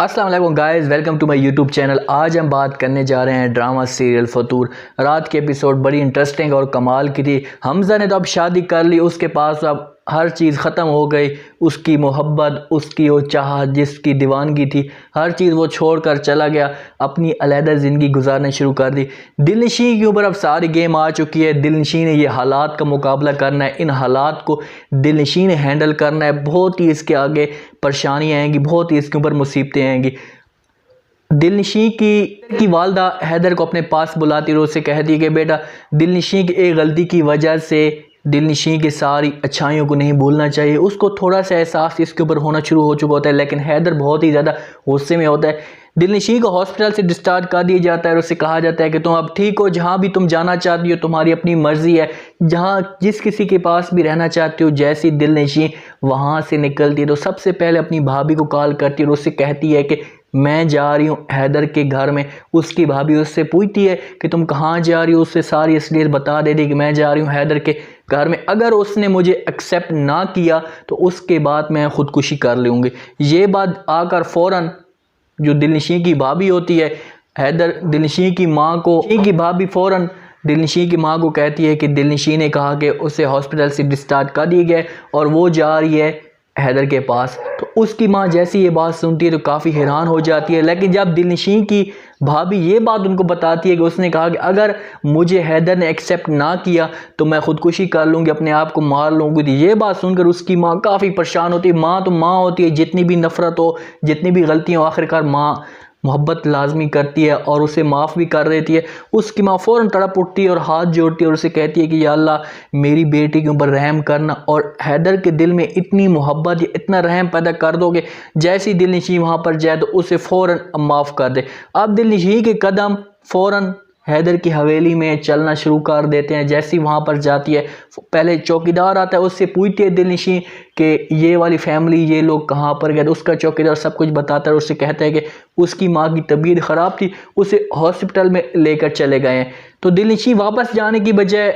अस्सलाम वालेकुम guys, welcome to my YouTube channel. आज हम बात करने जा रहे हैं ड्रामा सीरियल फतूर। रात की एपिसोड बड़ी इंटरेस्टिंग और कमाल की थी। हमजा ने तो अब शादी कर ली, उसके पास अब हर चीज़ ख़त्म हो गई। उसकी मोहब्बत, उसकी वो चाहत, जिसकी दीवानगी थी, हर चीज़ वो छोड़ कर चला गया, अपनी अलहदा ज़िंदगी गुजारना शुरू कर दी। दिलनशी के ऊपर अब सारी गेम आ चुकी है। दिलनशी ने ये हालात का मुकाबला करना है, इन हालात को दिलनशी ने हैंडल करना है। बहुत ही इसके आगे परेशानियाँ आएंगी, बहुत ही इसके ऊपर मुसीबतें आएंगी। दिलनशी की वालदा हैदर को अपने पास बुलाती और उससे कहती है कि बेटा, दिलनशी की एक गलती की वजह से दिलनशी की सारी अच्छाइयों को नहीं भूलना चाहिए। उसको थोड़ा सा एहसास इसके ऊपर होना शुरू हो चुका होता है, लेकिन हैदर बहुत ही ज़्यादा गुस्से में होता है। दिलनशी को हॉस्पिटल से डिस्चार्ज कर दिया जाता है और उससे कहा जाता है कि तुम अब ठीक हो, जहाँ भी तुम जाना चाहती हो तुम्हारी अपनी मर्ज़ी है, जहाँ जिस किसी के पास भी रहना चाहती हो। जैसी दिलनशी वहाँ से निकलती है तो सबसे पहले अपनी भाभी को कॉल करती है और उससे कहती है कि मैं जा रही हूँ हैदर के घर में। उसकी भाभी उससे पूछती है कि तुम कहाँ जा रही हो, उससे सारी असलियत बता देती कि मैं जा रही हूँ हैदर के घर में। अगर उसने मुझे एक्सेप्ट ना किया तो उसके बाद मैं ख़ुदकुशी कर लूँगी। ये बात आकर फ़ौरन जो दिलनशी की भाभी होती है, हैदर दिलनशी की माँ को, की भाभी फ़ौरन दिलनशी की माँ को कहती है कि दिलनशी ने कहा कि उसे हॉस्पिटल से डिस्चार्ज कर दिया गया और वो जा रही है हैदर के पास। तो उसकी माँ जैसी ये बात सुनती है तो काफ़ी हैरान हो जाती है। लेकिन जब दिलनशी की भाभी ये बात उनको बताती है कि उसने कहा कि अगर मुझे हैदर ने एक्सेप्ट ना किया तो मैं ख़ुदकुशी कर लूँगी, अपने आप को मार लूँगी, तो ये बात सुनकर उसकी माँ काफ़ी परेशान होती है। माँ तो माँ होती है, जितनी भी नफ़रत हो, जितनी भी गलतियाँ हो, आखिरकार माँ मोहब्बत लाजमी करती है और उसे माफ़ भी कर देती है। उसकी माँ फ़ौरन तड़प उठती है और हाथ जोड़ती है और उसे कहती है कि या अल्लाह, मेरी बेटी के ऊपर रहम करना और हैदर के दिल में इतनी मोहब्बत या इतना रहम पैदा कर दोगे, जैसी दिलनशी वहाँ पर जाए तो उसे फ़ौरन माफ़ कर दे। अब दिलनशी के कदम फ़ौरन हैदर की हवेली में चलना शुरू कर देते हैं। जैसी वहाँ पर जाती है, पहले चौकीदार आता है, उससे पूछती है दिलनशी कि ये वाली फैमिली, ये लोग कहाँ पर गए। तो उसका चौकीदार सब कुछ बताता है और उससे कहता है कि उसकी माँ की तबीयत ख़राब थी, उसे हॉस्पिटल में लेकर चले गए हैं। तो दिलनशी वापस जाने की बजाय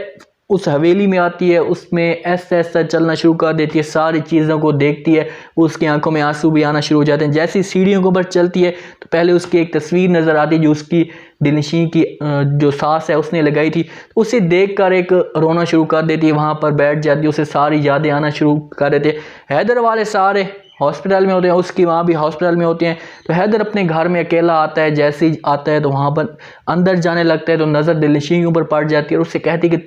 उस हवेली में आती है, उसमें ऐसा ऐसा चलना शुरू कर देती है, सारी चीज़ों को देखती है। उसकी आंखों में आंसू भी आना शुरू हो जाते हैं। जैसी सीढ़ियों के ऊपर चलती है तो पहले उसकी एक तस्वीर नज़र आती है जो उसकी दिलनशी की जो सास है उसने लगाई थी। उसे देखकर एक रोना शुरू कर देती है, वहाँ पर बैठ जाती है, उसे सारी यादें आना शुरू कर देती है। हैदर वाले सारे हॉस्पिटल में होते हैं, उसकी माँ भी हॉस्पिटल में होती हैं। तो हैदर अपने घर में अकेला आता है। जैसे ही आता है तो वहाँ पर अंदर जाने लगता है तो नज़र दिलनशी के ऊपर पड़ जाती है और उससे कहती है कि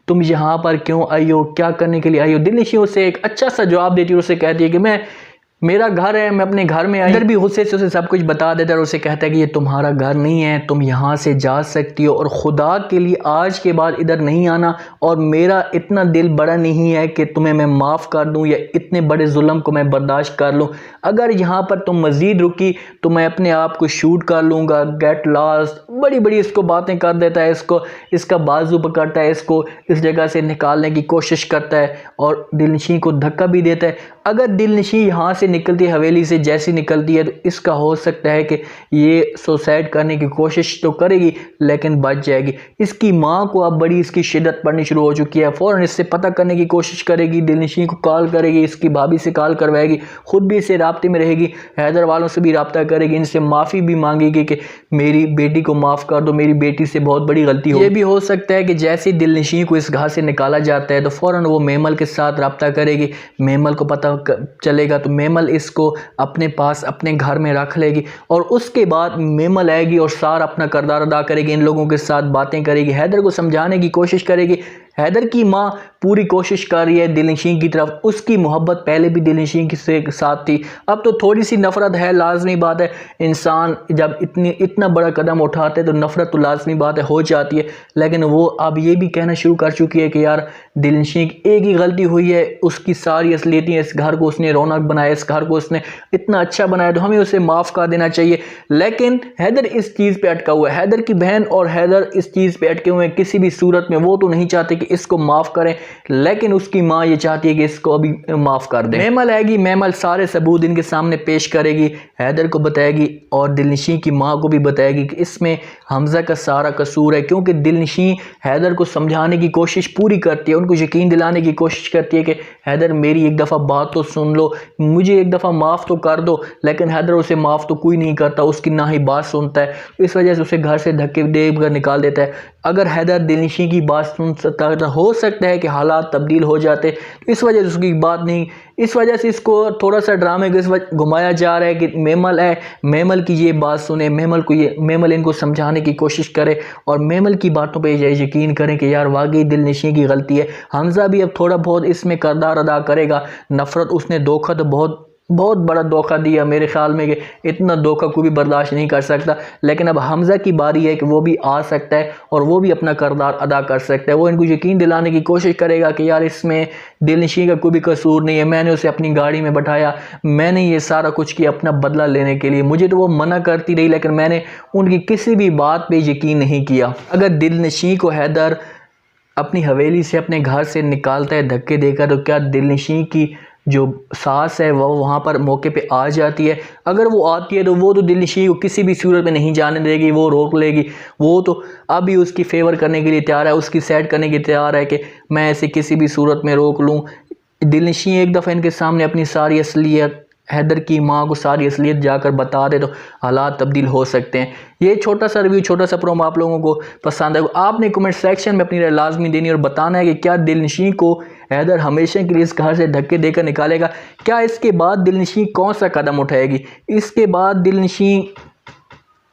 तुम यहाँ पर क्यों आई हो, क्या करने के लिए आई हो। दिलनशी उसे एक अच्छा सा जवाब देती है और उसे कहती है कि मेरा घर है, मैं अपने घर में आई। अंदर भी गुस्से से उसे सब कुछ बता देता है और उसे कहता है कि ये तुम्हारा घर नहीं है, तुम यहाँ से जा सकती हो और ख़ुदा के लिए आज के बाद इधर नहीं आना। और मेरा इतना दिल बड़ा नहीं है कि तुम्हें मैं माफ़ कर दूँ या इतने बड़े जुल्म को मैं बर्दाश्त कर लूँ। अगर यहाँ पर तुम मज़ीद रुकी तो मैं अपने आप को शूट कर लूँगा, गेट लॉस्ट। बड़ी बड़ी इसको बातें कर देता है, इसका बाजू पकड़ता है, इसको इस जगह से निकालने की कोशिश करता है और दिलनशी को धक्का भी देता है। अगर दिलनशी यहाँ से निकलती है, हवेली से जैसी निकलती है, तो इसका हो सकता है कि ये सुसाइड करने की कोशिश तो करेगी लेकिन बच जाएगी। इसकी माँ को अब बड़ी इसकी शिद्दत पड़नी शुरू हो चुकी है। फ़ौरन इससे पता करने की कोशिश करेगी, दिलनशी को कॉल करेगी, इसकी भाभी से कॉल करवाएगी, ख़ुद भी इससे राब्ते में रहेगी, हैदर वालों से भी रब्ता करेगी, इनसे माफ़ी भी मांगेगी कि मेरी बेटी को माफ़ कर दो, मेरी बेटी से बहुत बड़ी गलती हो। ये भी हो सकता है कि जैसे दिलनशी को इस घर से निकाला जाता है तो फ़ौरन वो मेमल के साथ रब्ता करेगी। मेमल को पता चलेगा तो मेमल इसको अपने पास अपने घर में रख लेगी और उसके बाद मेमल आएगी और सारा अपना किरदार अदा करेगी, इन लोगों के साथ बातें करेगी, हैदर को समझाने की कोशिश करेगी। हैदर की माँ पूरी कोशिश कर रही है दिलनशी की तरफ। उसकी मोहब्बत पहले भी दिलनशी के साथ थी, अब तो थोड़ी सी नफ़रत है, लाजमी बात है। इंसान जब इतना बड़ा कदम उठाते तो नफ़रत तो लाजमी बात है, हो जाती है। लेकिन वो अब ये भी कहना शुरू कर चुकी है कि यार, दिलनशी की एक ही गलती हुई है, उसकी सारी असलियतें, इस घर को उसने रौनक बनाया, इस घर को उसने इतना अच्छा बनाया, तो हमें उसे माफ़ कर देना चाहिए। लेकिन हैदर इस चीज़ पे अटका हुआ है, हैदर की बहन और हैदर इस चीज़ पे अटके हुए हैं। किसी भी सूरत में वो तो नहीं चाहते कि इसको माफ़ करें, लेकिन उसकी माँ ये चाहती है कि इसको अभी माफ़ कर दें। मेमल आएगी, मेमल सारे सबूत इनके सामने पेश करेगी, हैदर को बताएगी और दिलनशी की माँ को भी बताएगी कि इसमें हमज़ा का सारा कसूर है, क्योंकि दिलनशी हैदर को समझाने की कोशिश पूरी करती है, उनको यकीन दिलाने की कोशिश करती है कि हैदर मेरी एक दफ़ा बात तो सुन लो, मुझे एक दफ़ा माफ़ तो कर दो। लेकिन हैदर उसे माफ़ तो कोई नहीं करता, उसकी ना ही बात सुनता है। इस वजह से उसे घर से धक्के देकर निकाल देता है। अगर हैदर दिलनशी की बात सुन सकता तो हो सकता है कि हालात तब्दील हो जाते, इस वजह से उसकी बात नहीं, इस वजह से इसको थोड़ा सा ड्रामे के इस वजह घुमाया जा रहा है कि मेमल है, मेमल की ये बात सुने, मेमल इनको समझाने की कोशिश करे और मेमल की बातों पे यकीन करें कि यार वाकई दिलनशी की गलती है। हमज़ा भी अब थोड़ा बहुत इसमें किरदार अदा करेगा। नफ़रत, उसने धोखा तो बहुत बड़ा धोखा दिया, मेरे ख्याल में कि इतना धोखा कोई भी बर्दाश्त नहीं कर सकता। लेकिन अब हमज़ा की बारी है कि वो भी आ सकता है और वो भी अपना किरदार अदा कर सकता है। वो इनको यकीन दिलाने की कोशिश करेगा कि यार इसमें दिलनशी का कोई भी कसूर नहीं है, मैंने उसे अपनी गाड़ी में बैठाया, मैंने ये सारा कुछ किया अपना बदला लेने के लिए, मुझे तो वो मना करती रही लेकिन मैंने उनकी किसी भी बात पर यकीन नहीं किया। अगर दिलनशी को हैदर अपनी हवेली से, अपने घर से निकालता है धक्के देकर, तो क्या दिलनशी की जो सास है वो वहाँ पर मौके पे आ जाती है? अगर वो आती है तो वो तो दिलनशी को किसी भी सूरत में नहीं जाने देगी, वो रोक लेगी। वो तो अभी उसकी फेवर करने के लिए तैयार है, उसकी सेट करने के लिए तैयार है कि मैं ऐसे किसी भी सूरत में रोक लूँ। दिलनशी एक दफ़ा इनके सामने अपनी सारी असलियत, हैदर की माँ को सारी असलियत जाकर बता दे तो हालात तब्दील हो सकते हैं। ये छोटा सा रिव्यू, छोटा सा प्रोमो आप लोगों को पसंद है, आपने कमेंट सेक्शन में अपनी राय लाजमी देनी और बताना है कि क्या दिलनशी को हैदर हमेशा के लिए इस घर से धक्के देकर निकालेगा? क्या इसके बाद दिलनशी कौन सा कदम उठाएगी? इसके बाद दिलनशी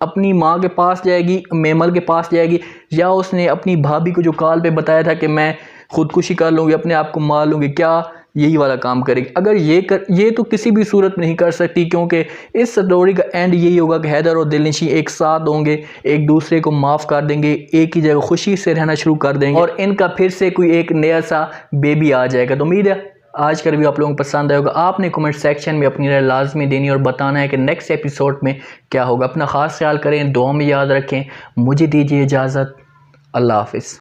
अपनी माँ के पास जाएगी, मेमल के पास जाएगी, या उसने अपनी भाभी को जो कॉल पे बताया था कि मैं खुदकुशी कर लूँगी, अपने आप को मार लूँगी, क्या यही वाला काम करेगी? अगर ये तो किसी भी सूरत में नहीं कर सकती, क्योंकि इस स्टोरी का एंड यही होगा कि हैदर और दिलनशी एक साथ होंगे, एक दूसरे को माफ़ कर देंगे, एक ही जगह खुशी से रहना शुरू कर देंगे और इनका फिर से कोई एक नया सा बेबी आ जाएगा। तो उम्मीद है आज का रिव्यू आप लोगों को पसंद आएगा। आपने कमेंट सेक्शन में अपनी राय लाजमी देनी और बताना है कि नेक्स्ट एपिसोड में क्या होगा। अपना ख़ास ख्याल करें, दुआ में याद रखें। मुझे दीजिए इजाज़त। अल्लाह हाफिज़।